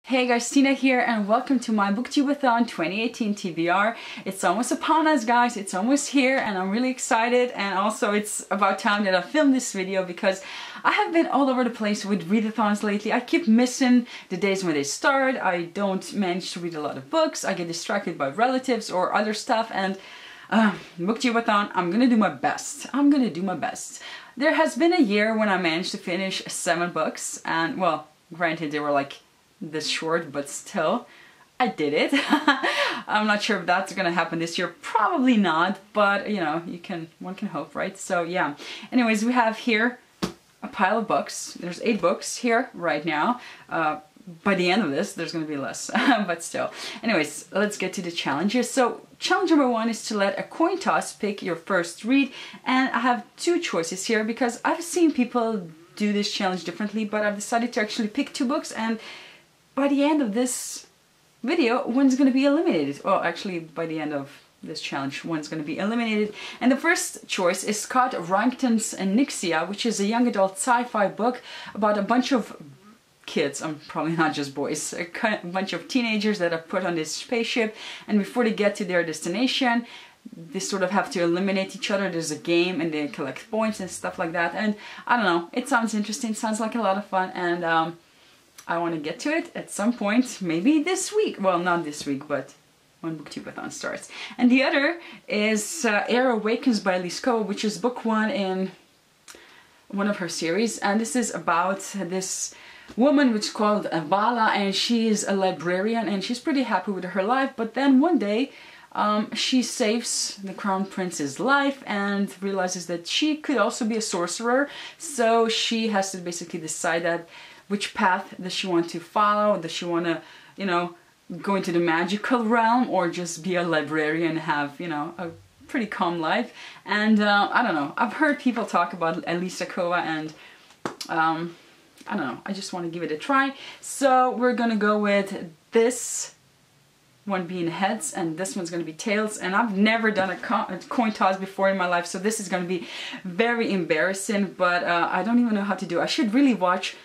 Hey guys, Tina here and welcome to my Booktubeathon 2018 TBR. It's almost upon us guys, it's almost here and I'm really excited, and also it's about time that I filmed this video because I have been all over the place with readathons lately. I keep missing the days when they start, I don't manage to read a lot of books, I get distracted by relatives or other stuff, and Booktubeathon, I'm gonna do my best. I'm gonna do my best. There has been a year when I managed to finish 7 books and, well, granted they were like this short, but still I did it. I'm not sure if that's gonna happen this year, probably not, but you know, one can hope, right? So yeah, anyways, we have here a pile of books. There's 8 books here right now. By the end of this there's gonna be less, but still. Anyways, let's get to the challenges. So challenge number 1 is to let a coin toss pick your first read, and I have 2 choices here because I've seen people do this challenge differently, but I've decided to actually pick 2 books, and by the end of this video, one's going to be eliminated. Well, actually, by the end of this challenge, one's going to be eliminated. And the first choice is Scott Rankton's Nixia, which is a young adult sci-fi book about a bunch of kids, probably not just boys, a bunch of teenagers that are put on this spaceship, and before they get to their destination, they sort of have to eliminate each other. There's a game and they collect points and stuff like that. And I don't know, it sounds interesting, sounds like a lot of fun, and I want to get to it at some point, maybe this week. Well, not this week, but when Booktubeathon starts. And the other is Air Awakens by Liskova, which is book 1 in one of her series. And this is about this woman which is called Vala, and she is a librarian and she's pretty happy with her life. But then one day she saves the crown prince's life and realizes that she could also be a sorcerer. So she has to basically decide that which path does she want to follow? Does she want to, you know, go into the magical realm, or just be a librarian and have, you know, a pretty calm life? And I don't know. I've heard people talk about Liskova, and I don't know. I just want to give it a try. So we're gonna go with this one being heads, and this one's gonna be tails. And I've never done a coin toss before in my life, so this is gonna be very embarrassing. But I don't even know how to do it. I should really watch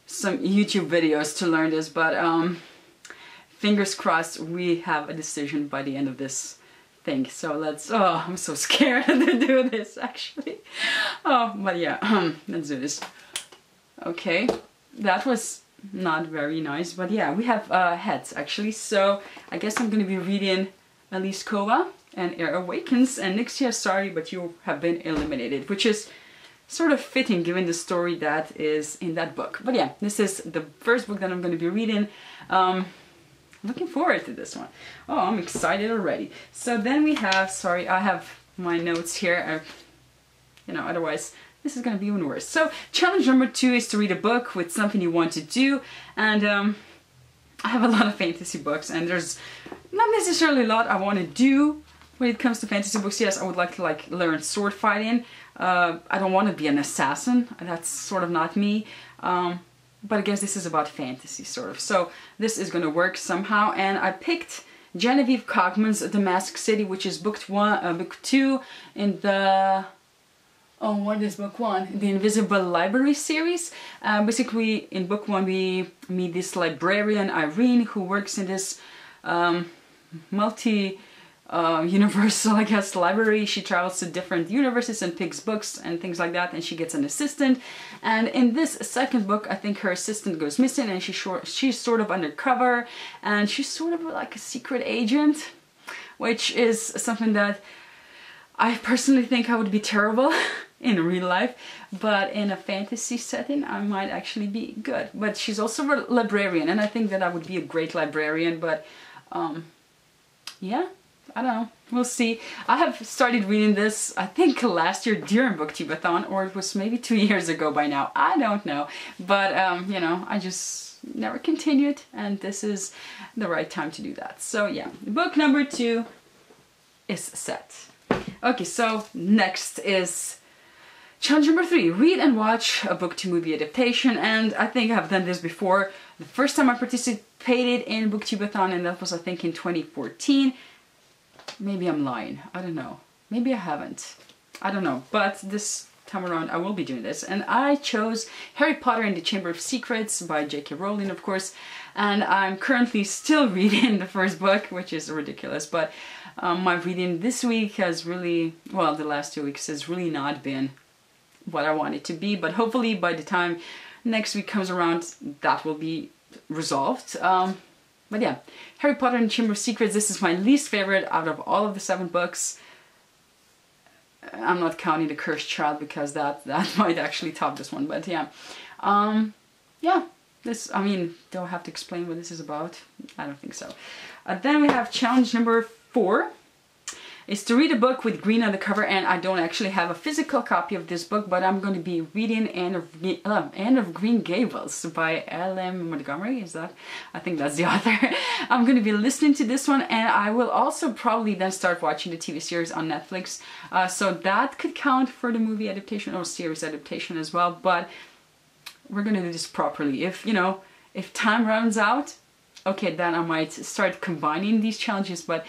some YouTube videos to learn this, but fingers crossed we have a decision by the end of this thing. So let's, oh, I'm so scared to do this actually. Oh, but yeah, let's do this. Okay, that was not very nice, but yeah, we have heads actually. So I guess I'm gonna be reading Liskova and Air Awakens, and Nixia, sorry, but you have been eliminated, which is sort of fitting given the story that is in that book. But yeah, this is the first book that I'm going to be reading. Looking forward to this one. Oh, I'm excited already. So then we have, sorry, I have my notes here. You know, otherwise this is going to be even worse. So challenge number 2 is to read a book with something you want to do. And I have a lot of fantasy books, and there's not necessarily a lot I want to do when it comes to fantasy books. Yes, I would like to learn sword fighting. I don't want to be an assassin, that's sort of not me, but I guess this is about fantasy sort of, so this is gonna work somehow. And I picked Genevieve Cogman's Damask City, which is book 2 in the, oh, what is book 1? The Invisible Library series. Basically in book 1 we meet this librarian Irene who works in this universal, I guess, library. She travels to different universes and picks books and things like that, and she gets an assistant. And in this second book, I think her assistant goes missing, and she's sort of undercover, and she's sort of like a secret agent, which is something that I personally think I would be terrible in real life, but in a fantasy setting I might actually be good. But she's also a librarian, and I think that I would be a great librarian, but yeah, I don't know, we'll see. I have started reading this, I think last year during Booktubeathon, or it was maybe 2 years ago by now, I don't know. But you know, I just never continued, and this is the right time to do that. So yeah, book number 2 is set. Okay, so next is challenge number 3, read and watch a book to movie adaptation. And I think I've done this before. The first time I participated in Booktubeathon, and that was I think in 2014. Maybe I'm lying, I don't know. Maybe I haven't, I don't know. But this time around I will be doing this, and I chose Harry Potter and the Chamber of Secrets by J.K. Rowling, of course. and I'm currently still reading the first book, which is ridiculous, but my reading this week has really, well, the last 2 weeks has really not been what I want it to be, but hopefully by the time next week comes around, that will be resolved. But yeah, Harry Potter and the Chamber of Secrets, this is my least favorite out of all of the 7 books. I'm not counting The Cursed Child because that might actually top this one, but yeah. Yeah, this, I mean, do I have to explain what this is about? I don't think so. Then we have challenge number 4. Is to read a book with green on the cover, and I don't actually have a physical copy of this book, but I'm going to be reading Anne of Green Gables by L.M. Montgomery, is that? I think that's the author. I'm going to be listening to this one, and I will also probably then start watching the TV series on Netflix, so that could count for the movie adaptation or series adaptation as well, but we're going to do this properly. If, you know, if time runs out, okay, then I might start combining these challenges, but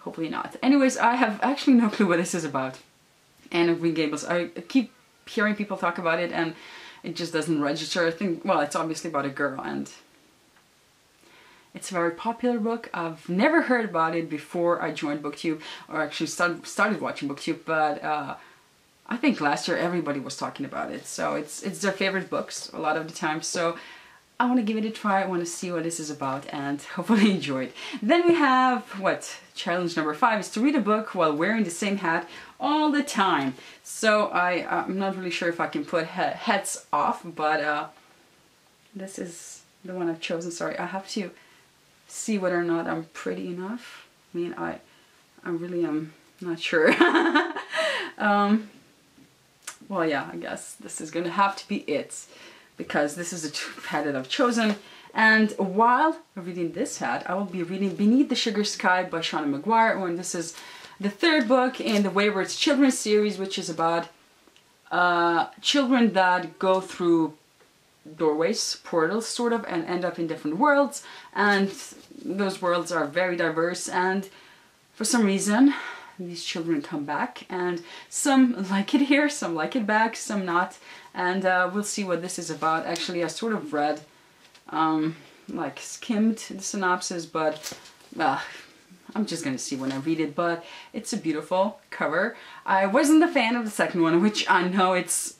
hopefully not. Anyways, I have actually no clue what this is about. Anne of Green Gables. I keep hearing people talk about it and it just doesn't register. I think, well, it's obviously about a girl and it's a very popular book. I've never heard about it before I joined Booktube, or actually started watching Booktube, but I think last year everybody was talking about it. So it's their favorite books a lot of the time. So I want to give it a try, I want to see what this is about and hopefully enjoy it. Then we have, what, challenge number 5 is to read a book while wearing the same hat all the time. So I'm not really sure if I can put hats off, but this is the one I've chosen. Sorry, I have to see whether or not I'm pretty enough. I mean, I really am not sure. Well, yeah, I guess this is going to have to be it, because this is the hat that I've chosen. And while reading this hat, I will be reading Beneath the Sugar Sky by Shauna McGuire, and this is the 3rd book in the Wayward Children series, which is about children that go through doorways, portals sort of, and end up in different worlds, and those worlds are very diverse, and for some reason these children come back, and some like it here, some like it back, some not, and we'll see what this is about. Actually, I sort of read, like skimmed the synopsis, but I'm just gonna see when I read it, but it's a beautiful cover. I wasn't a fan of the 2nd one, which I know it's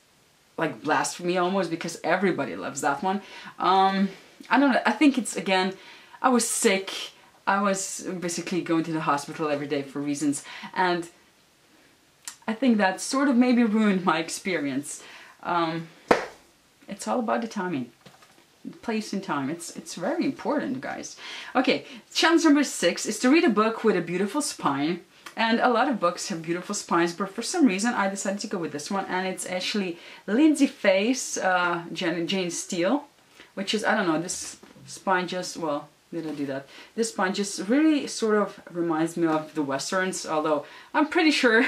like blasphemy almost, because everybody loves that one. I don't know, I think it's, again, I was sick. I was basically going to the hospital every day for reasons, and I think that sort of maybe ruined my experience. It's all about the timing, place and time. It's very important, guys. Okay, challenge number 6 is to read a book with a beautiful spine, and a lot of books have beautiful spines, but for some reason I decided to go with this one, and it's actually Lindsay Faye's Jane Steele, which is, I don't know, this spine just, well, did I do that? This spine just really sort of reminds me of the Westerns, although I'm pretty sure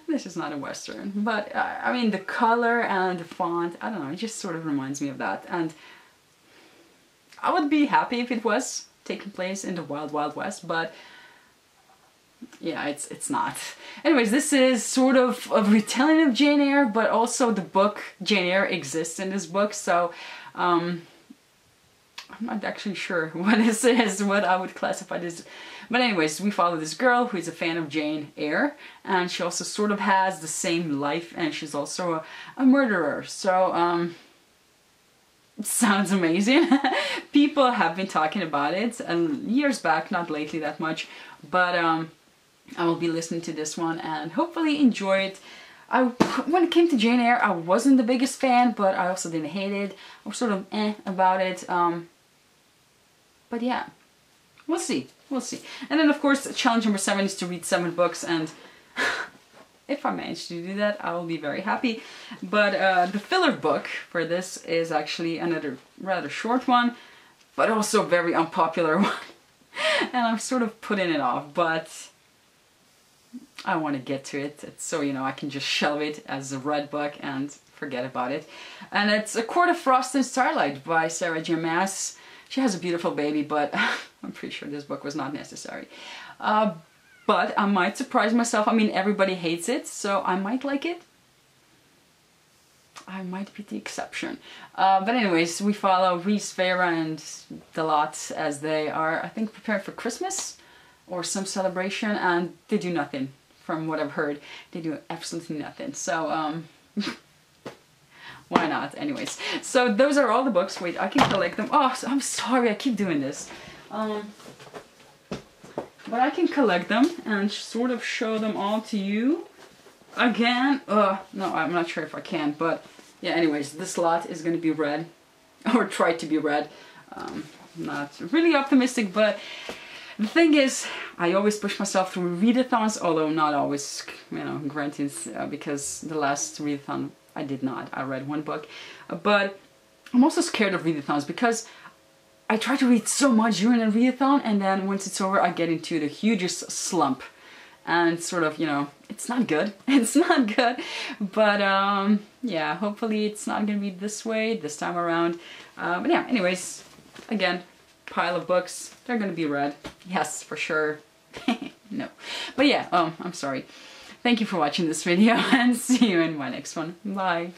this is not a Western, but I mean the color and the font, I don't know, it just sort of reminds me of that, and I would be happy if it was taking place in the Wild Wild West, but yeah, it's not. Anyways, this is sort of a retelling of Jane Eyre, but also the book Jane Eyre exists in this book, so I'm not actually sure what this is, what I would classify this. But anyways, we follow this girl who is a fan of Jane Eyre, and she also sort of has the same life, and she's also a murderer. So, it sounds amazing. People have been talking about it years back, not lately that much, but I will be listening to this one and hopefully enjoy it. When it came to Jane Eyre, I wasn't the biggest fan, but I also didn't hate it. I was sort of about it. But yeah, we'll see. We'll see. And then, of course, challenge number 7 is to read 7 books, and if I manage to do that, I will be very happy. But the filler book for this is actually another rather short one, but also very unpopular one. And I'm sort of putting it off, but I want to get to it, so, you know, I can just shelve it as a red book and forget about it. And it's A Court of Frost and Starlight by Sarah J. Maas. She has a beautiful baby, but I'm pretty sure this book was not necessary. But I might surprise myself. I mean, everybody hates it, so I might like it. I might be the exception. But anyways, we follow Reese, Vera, and the lot as they are, I think, preparing for Christmas or some celebration, and they do nothing. From what I've heard, they do absolutely nothing. So, why not? Anyways, so those are all the books. Wait, I can collect them. Oh, I'm sorry, I keep doing this. But I can collect them and sort of show them all to you again. No, I'm not sure if I can, but yeah, anyways, this lot is going to be read, or try to be read. I'm not really optimistic, but the thing is, I always push myself through readathons, although not always, you know, granted, because the last readathon I did not. I read one book, but I'm also scared of readathons because I try to read so much during a readathon, and then once it's over, I get into the hugest slump. And sort of, you know, it's not good. It's not good. But, yeah, hopefully it's not going to be this way this time around. But yeah, anyways, again, pile of books. They're going to be read. Yes, for sure. No. But yeah, I'm sorry. Thank you for watching this video, and see you in my next one. Bye.